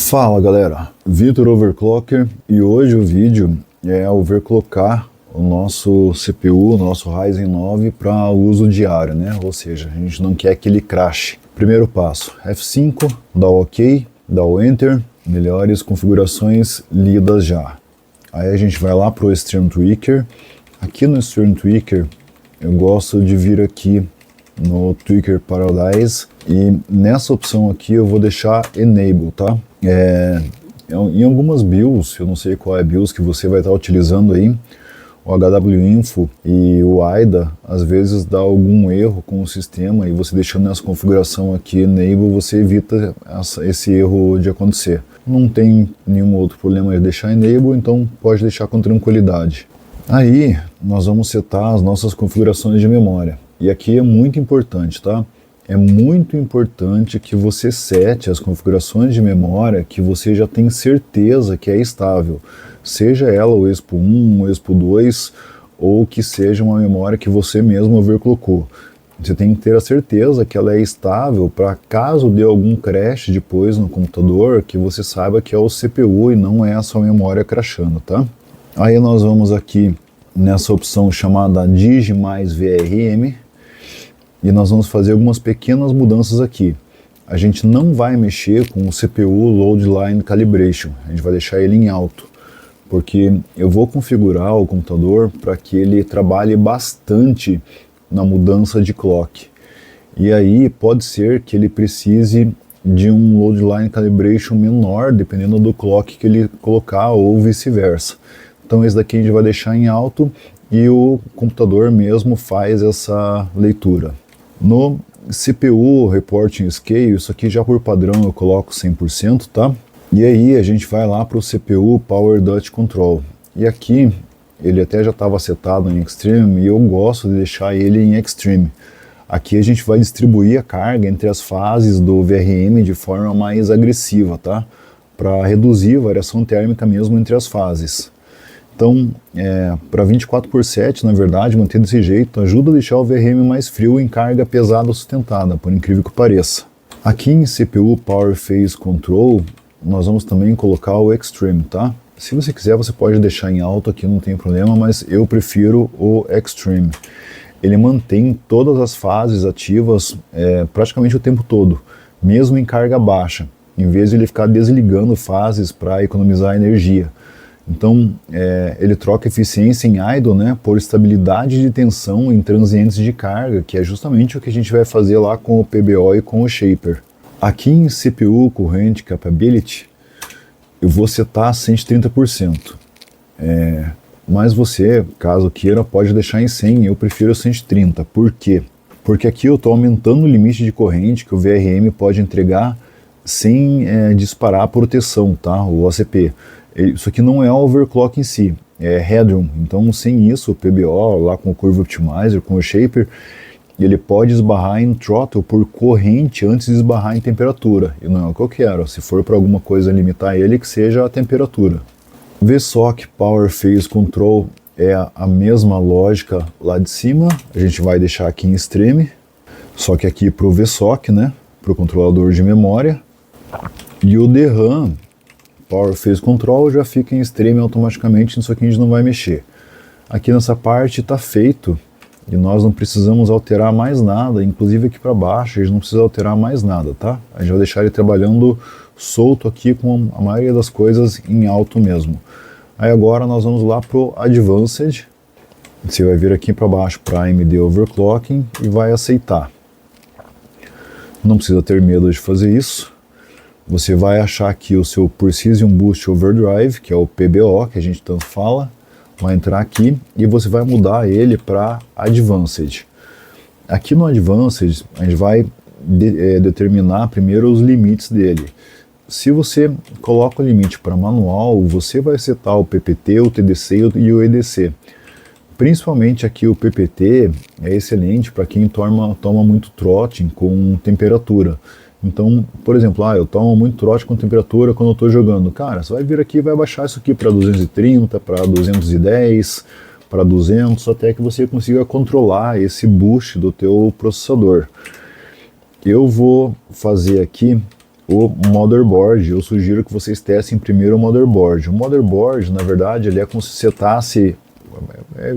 Fala galera, Vitor Overclocker, e hoje o vídeo é overclockar o nosso CPU, o nosso Ryzen 9 para uso diário, né? Ou seja, a gente não quer que ele crache. Primeiro passo, F5, dá o OK, dá o Enter, melhores configurações lidas já. Aí a gente vai lá para o Stream Tweaker. Aqui no Stream Tweaker eu gosto de vir aqui no Tweaker Paradise e nessa opção aqui eu vou deixar Enable, tá? Em algumas BIOS, eu não sei qual é a BIOS que você vai estar utilizando aí, o HWInfo e o AIDA, às vezes dá algum erro com o sistema e você deixando nessa configuração aqui Enable, você evita esse erro de acontecer. Não tem nenhum outro problema de deixar Enable, então pode deixar com tranquilidade. Aí nós vamos setar as nossas configurações de memória. E aqui é muito importante, tá? É muito importante que você sete as configurações de memória que você já tem certeza que é estável. Seja ela o Expo 1, o Expo 2, ou que seja uma memória que você mesmo overclockou. Você tem que ter a certeza que ela é estável para caso dê algum crash depois no computador, que você saiba que é o CPU e não é a sua memória crashando, tá? Aí nós vamos aqui nessa opção chamada Digi mais VRM, e nós vamos fazer algumas pequenas mudanças aqui. A gente não vai mexer com o CPU Load Line Calibration, a gente vai deixar ele em alto, porque eu vou configurar o computador para que ele trabalhe bastante na mudança de clock. E aí pode ser que ele precise de um Load Line Calibration menor, dependendo do clock que ele colocar, ou vice-versa. Então esse daqui a gente vai deixar em alto e o computador mesmo faz essa leitura. No CPU Reporting Scale, isso aqui já por padrão eu coloco 100%, tá? E aí a gente vai lá para o CPU Power Dutch Control. E aqui ele até já estava setado em Extreme e eu gosto de deixar ele em Extreme. Aqui a gente vai distribuir a carga entre as fases do VRM de forma mais agressiva, tá? Para reduzir a variação térmica mesmo entre as fases. Então, para 24/7, na verdade, manter desse jeito ajuda a deixar o VRM mais frio em carga pesada sustentada, por incrível que pareça. Aqui em CPU Power Phase Control, nós vamos também colocar o Extreme, tá? Se você quiser, você pode deixar em alto aqui, não tem problema, mas eu prefiro o Extreme. Ele mantém todas as fases ativas praticamente o tempo todo, mesmo em carga baixa, em vez de ele ficar desligando fases para economizar energia. Então, ele troca eficiência em idle, né, por estabilidade de tensão em transientes de carga, que é justamente o que a gente vai fazer lá com o PBO e com o Shaper. Aqui em CPU Current Capability, eu vou setar 130%. Mas você, caso queira, pode deixar em 100, eu prefiro 130. Por quê? Porque aqui eu estou aumentando o limite de corrente que o VRM pode entregar sem disparar a proteção, tá? O OCP. Isso aqui não é overclock em si, é headroom. Então, sem isso, o PBO, lá com o Curve Optimizer, com o Shaper, ele pode esbarrar em throttle por corrente antes de esbarrar em temperatura. E não é o que eu quero. Se for para alguma coisa limitar ele, que seja a temperatura. VSOC Power Phase Control é a mesma lógica lá de cima. A gente vai deixar aqui em Extreme, só que aqui para o VSOC, né, para o controlador de memória. E o DRAM Power Phase Control já fica em Extreme automaticamente, nisso aqui a gente não vai mexer. Aqui nessa parte está feito e nós não precisamos alterar mais nada, inclusive aqui para baixo a gente não precisa alterar mais nada, tá? A gente vai deixar ele trabalhando solto aqui com a maioria das coisas em alto mesmo. Aí agora nós vamos lá pro Advanced, você vai vir aqui para baixo para AMD Overclocking e vai aceitar. Não precisa ter medo de fazer isso. Você vai achar aqui o seu Precision Boost Overdrive, que é o PBO, que a gente tanto fala, vai entrar aqui e você vai mudar ele para Advanced. Aqui no Advanced, a gente vai determinar primeiro os limites dele. Se você coloca o limite para manual, você vai setar o PPT, o TDC e o EDC. Principalmente aqui o PPT é excelente para quem toma muito trotting com temperatura. Então, por exemplo, eu tomo muito trote com temperatura quando eu estou jogando. Cara, você vai vir aqui e vai baixar isso aqui para 230, para 210, para 200, até que você consiga controlar esse boost do teu processador. Eu vou fazer aqui o motherboard. Eu sugiro que vocês testem primeiro o motherboard. O motherboard, na verdade, ele é como se setasse,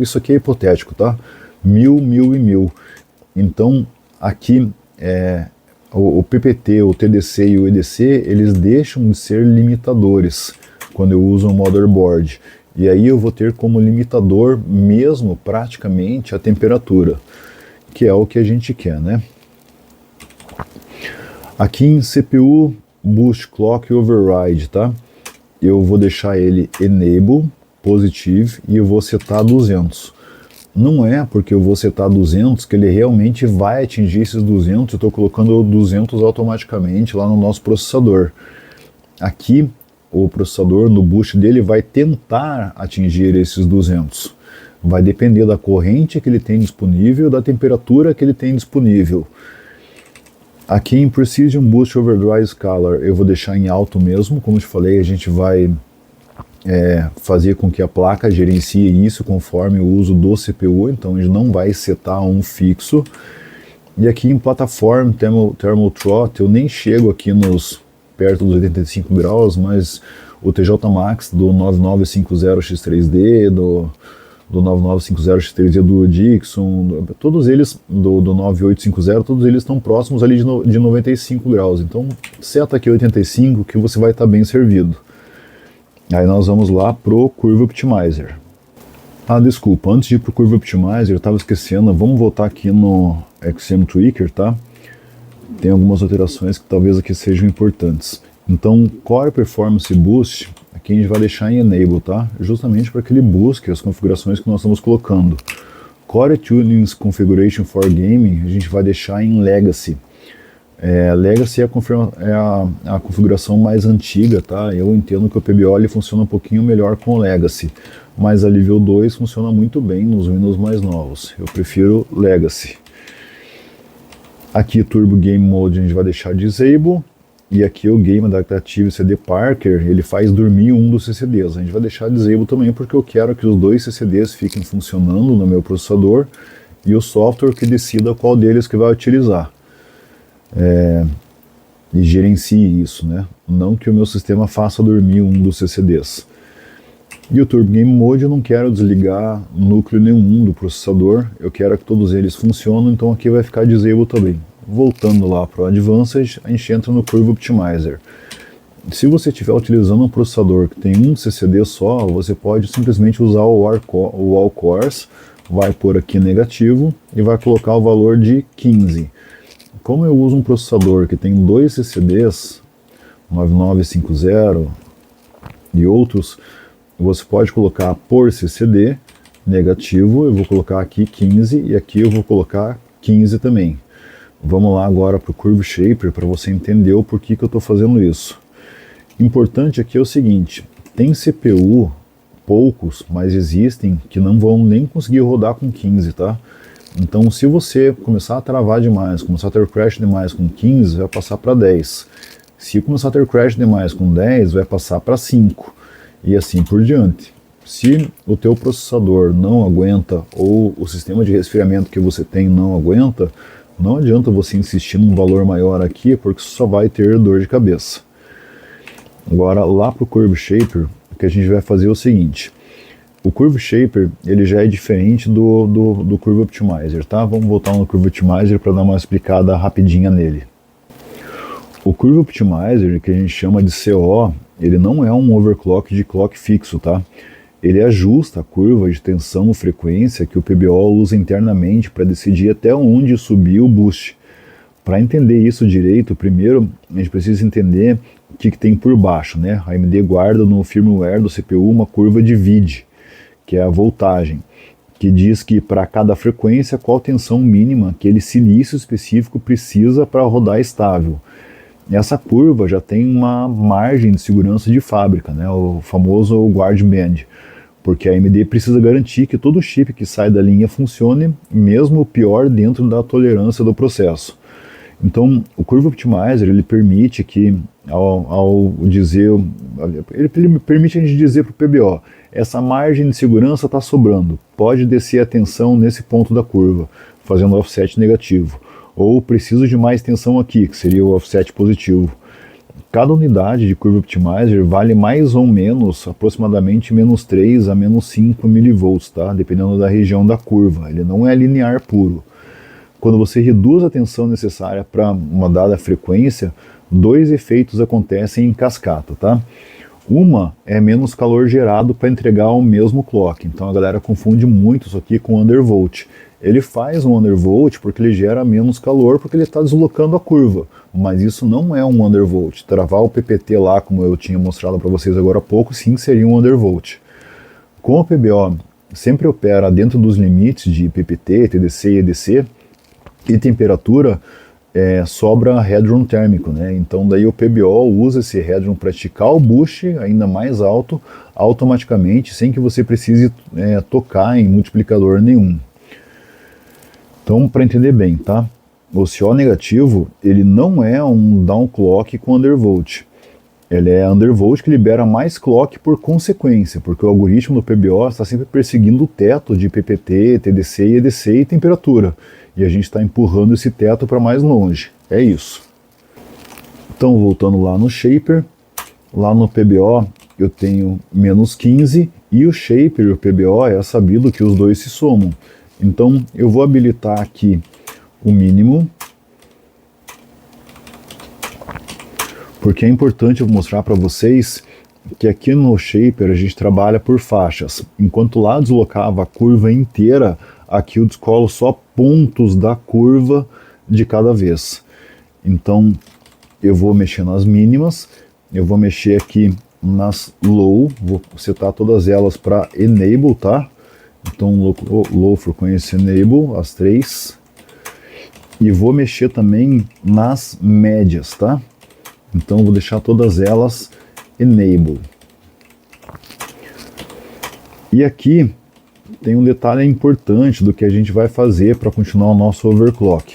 isso aqui é hipotético, tá? 1000, 1000 e 1000. Então, aqui, o PPT, o TDC e o EDC, eles deixam de ser limitadores quando eu uso o motherboard. E aí eu vou ter como limitador mesmo, praticamente, a temperatura, que é o que a gente quer, né? Aqui em CPU Boost Clock Override, tá? Eu vou deixar ele Enable, Positive, e eu vou setar 200. Não é porque eu vou setar 200 que ele realmente vai atingir esses 200, eu estou colocando 200 automaticamente lá no nosso processador. Aqui, o processador, no boost dele, vai tentar atingir esses 200. Vai depender da corrente que ele tem disponível, da temperatura que ele tem disponível. Aqui em Precision Boost Overdrive Scalar, eu vou deixar em alto mesmo. Como eu te falei, a gente vai fazer com que a placa gerencie isso conforme o uso do CPU, então a gente não vai setar um fixo. E aqui em Platform Thermal Throttle, eu nem chego aqui perto dos 85 graus, mas o TJ Max do 9950X3D, do 9950X3D do Dixon, todos eles, do 9850, todos eles estão próximos ali de 95 graus. Então seta aqui 85 que você vai estar bem servido. Aí nós vamos lá pro Curve Optimizer. Ah, desculpa, antes de ir pro Curve Optimizer, eu estava esquecendo, vamos voltar aqui no XM Tweaker, tá? Tem algumas alterações que talvez aqui sejam importantes. Então, Core Performance Boost, aqui a gente vai deixar em Enable, tá? Justamente para que ele busque as configurações que nós estamos colocando. Core Tunings Configuration for Gaming, a gente vai deixar em Legacy. Legacy é a configuração mais antiga, tá? Eu entendo que o PBO ele funciona um pouquinho melhor com o Legacy, mas a Level 2 funciona muito bem nos Windows mais novos. Eu prefiro Legacy. Aqui Turbo Game Mode a gente vai deixar Disable, e aqui o Game Adaptive CD Parker, ele faz dormir um dos CCDs. A gente vai deixar Disable também porque eu quero que os dois CCDs fiquem funcionando no meu processador e o software que decida qual deles que vai utilizar. E gerencie isso, né? Não que o meu sistema faça dormir um dos CCDs. E o Turbo Game Mode eu não quero desligar núcleo nenhum do processador, eu quero que todos eles funcionem, então aqui vai ficar Disable também. Voltando lá para o Advanced, a gente entra no Curve Optimizer. Se você estiver utilizando um processador que tem um CCD só, você pode simplesmente usar o All Cores, vai pôr aqui negativo e vai colocar o valor de 15. Como eu uso um processador que tem dois CCDs, 9950 e outros, você pode colocar por CCD negativo, eu vou colocar aqui 15 e aqui eu vou colocar 15 também. Vamos lá agora para o Curve Shaper para você entender o porquê que eu estou fazendo isso. Importante aqui é o seguinte, tem CPU, poucos, mas existem, que não vão nem conseguir rodar com 15, tá? Então, se você começar a travar demais, começar a ter crash demais com 15, vai passar para 10. Se começar a ter crash demais com 10, vai passar para 5. E assim por diante. Se o teu processador não aguenta, ou o sistema de resfriamento que você tem não aguenta, não adianta você insistir num valor maior aqui, porque só vai ter dor de cabeça. Agora, lá para o Curve Shaper, o que a gente vai fazer é o seguinte. O Curve Shaper, ele já é diferente do Curve Optimizer, tá? Vamos voltar no Curve Optimizer para dar uma explicada rapidinha nele. O Curve Optimizer, que a gente chama de CO, ele não é um overclock de clock fixo, tá? Ele ajusta a curva de tensão ou frequência que o PBO usa internamente para decidir até onde subir o boost. Para entender isso direito, primeiro a gente precisa entender o que tem por baixo, né? A AMD guarda no firmware do CPU uma curva de VID, que é a voltagem, que diz que para cada frequência qual tensão mínima aquele silício específico precisa para rodar estável. Essa curva já tem uma margem de segurança de fábrica, né, o famoso guard band, porque a AMD precisa garantir que todo chip que sai da linha funcione, mesmo o pior dentro da tolerância do processo. Então, o Curve Optimizer, ele permite que, ele permite a gente dizer para o PBO, essa margem de segurança está sobrando, pode descer a tensão nesse ponto da curva, fazendo offset negativo. Ou preciso de mais tensão aqui, que seria o offset positivo. Cada unidade de Curve Optimizer vale mais ou menos aproximadamente -3 a -5 mV, tá? Dependendo da região da curva. Ele não é linear puro. Quando você reduz a tensão necessária para uma dada frequência, dois efeitos acontecem em cascata, tá? Uma é menos calor gerado para entregar o mesmo clock. Então a galera confunde muito isso aqui com undervolt. Ele faz um undervolt porque ele gera menos calor, porque ele está deslocando a curva. Mas isso não é um undervolt. Travar o PPT lá, como eu tinha mostrado para vocês agora há pouco, sim seria um undervolt. Como o PBO sempre opera dentro dos limites de PPT, TDC e EDC, e temperatura, sobra headroom térmico, né? Então daí o PBO usa esse headroom para esticar o boost ainda mais alto, automaticamente, sem que você precise tocar em multiplicador nenhum. Então, para entender bem, tá? O CO negativo, ele não é um downclock com undervolt. Ele é undervolt que libera mais clock por consequência, porque o algoritmo do PBO está sempre perseguindo o teto de PPT, TDC, EDC e temperatura. E a gente está empurrando esse teto para mais longe. É isso. Então, voltando lá no Shaper, lá no PBO eu tenho -15 e o Shaper e o PBO é sabido que os dois se somam. Então, eu vou habilitar aqui o mínimo, porque é importante eu mostrar para vocês que aqui no Shaper a gente trabalha por faixas. Enquanto lá deslocava a curva inteira, aqui eu descolo só pontos da curva de cada vez. Então, eu vou mexer nas mínimas, eu vou mexer aqui nas low, vou setar todas elas para enable, tá? Então, low frequency enable, as três. E vou mexer também nas médias, tá? Então, vou deixar todas elas enable. E aqui tem um detalhe importante do que a gente vai fazer para continuar o nosso overclock.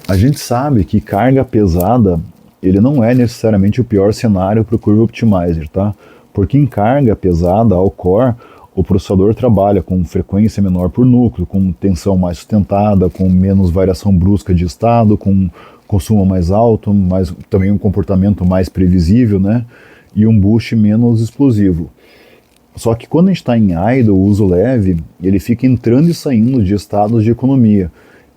A gente sabe que carga pesada, ele não é necessariamente o pior cenário para o Curve Optimizer, tá? Porque em carga pesada, ao core, o processador trabalha com frequência menor por núcleo, com tensão mais sustentada, com menos variação brusca de estado, com consumo mais alto, mas também um comportamento mais previsível, né? E um boost menos explosivo. Só que quando a gente está em idle, uso leve, ele fica entrando e saindo de estados de economia.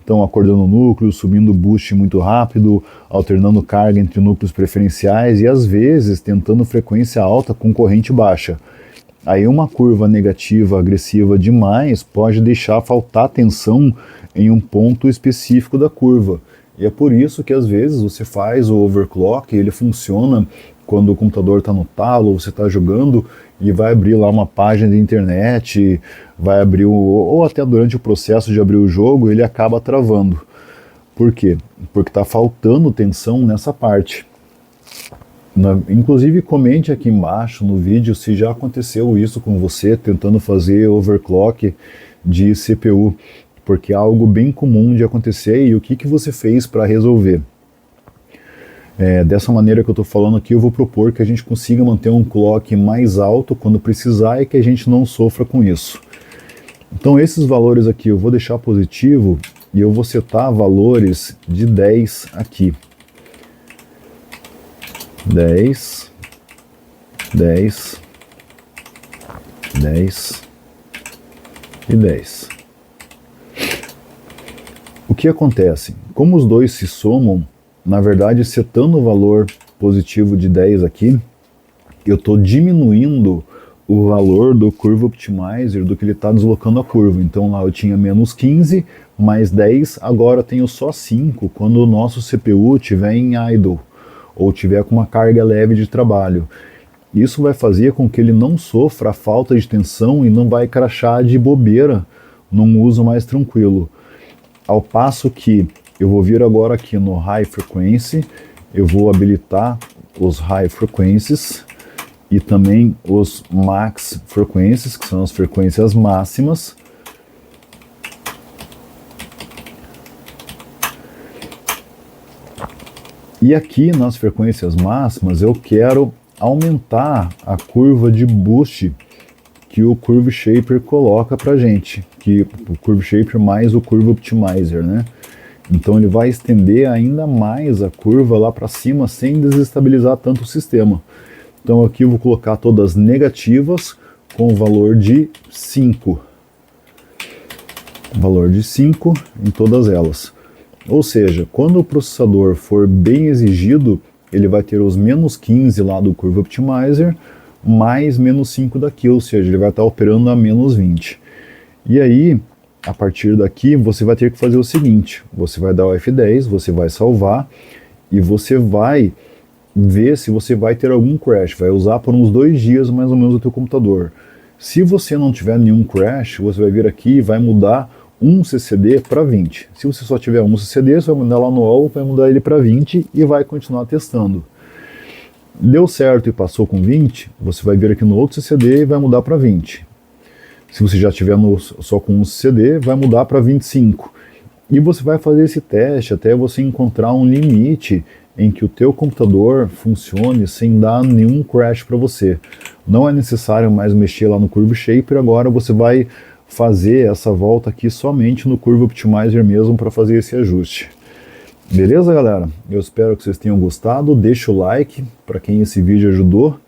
Então, acordando o núcleo, subindo o boost muito rápido, alternando carga entre núcleos preferenciais e, às vezes, tentando frequência alta com corrente baixa. Aí uma curva negativa agressiva demais pode deixar faltar tensão em um ponto específico da curva. E é por isso que às vezes você faz o overclock, ele funciona quando o computador está no talo, você está jogando e vai abrir lá uma página de internet, vai abrir ou até durante o processo de abrir o jogo, ele acaba travando. Por quê? Porque está faltando tensão nessa parte. Inclusive, comente aqui embaixo no vídeo se já aconteceu isso com você, tentando fazer overclock de CPU, porque é algo bem comum de acontecer e o que você fez para resolver. Dessa maneira que eu estou falando aqui, eu vou propor que a gente consiga manter um clock mais alto quando precisar e que a gente não sofra com isso. Então esses valores aqui eu vou deixar positivo e eu vou setar valores de 10 aqui. 10, 10, 10 e 10. O que acontece? Como os dois se somam, na verdade, setando o valor positivo de 10 aqui, eu estou diminuindo o valor do Curve Optimizer do que ele está deslocando a curva. Então lá eu tinha -15, mais 10, agora eu tenho só 5 quando o nosso CPU estiver em idle, ou tiver com uma carga leve de trabalho. Isso vai fazer com que ele não sofra a falta de tensão e não vai crashar de bobeira num uso mais tranquilo. Ao passo que eu vou vir agora aqui no High Frequency, eu vou habilitar os High Frequencies e também os Max Frequencies, que são as frequências máximas. E aqui nas frequências máximas eu quero aumentar a curva de boost que o Curve Shaper coloca pra gente, que o Curve Shaper mais o Curve Optimizer, né? Então ele vai estender ainda mais a curva lá para cima sem desestabilizar tanto o sistema. Então aqui eu vou colocar todas negativas com o valor de 5. Valor de 5 em todas elas. Ou seja, quando o processador for bem exigido, ele vai ter os menos 15 lá do Curve Optimizer, mais menos 5 daqui, ou seja, ele vai estar operando a menos 20. E aí, a partir daqui, você vai ter que fazer o seguinte, você vai dar o F10, você vai salvar, e você vai ver se você vai ter algum crash, vai usar por uns 2 dias mais ou menos o teu computador. Se você não tiver nenhum crash, você vai vir aqui e vai mudar um CCD para 20. Se você só tiver um CCD, você vai mudar lá no ALL, vai mudar ele para 20 e vai continuar testando. Deu certo e passou com 20, você vai vir aqui no outro CCD e vai mudar para 20. Se você já tiver só com um CCD, vai mudar para 25. E você vai fazer esse teste até você encontrar um limite em que o teu computador funcione sem dar nenhum crash para você. Não é necessário mais mexer lá no Curve Shaper, agora você vai fazer essa volta aqui somente no Curve Optimizer mesmo para fazer esse ajuste. Beleza, galera? Eu espero que vocês tenham gostado. Deixa o like para quem esse vídeo ajudou.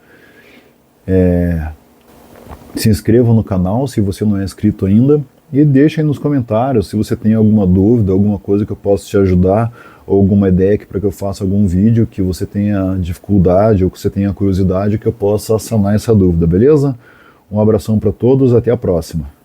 Se inscreva no canal se você não é inscrito ainda. E deixa aí nos comentários se você tem alguma dúvida, alguma coisa que eu possa te ajudar, ou alguma ideia para que eu faça algum vídeo que você tenha dificuldade ou que você tenha curiosidade que eu possa sanar essa dúvida, beleza? Um abração para todos, até a próxima.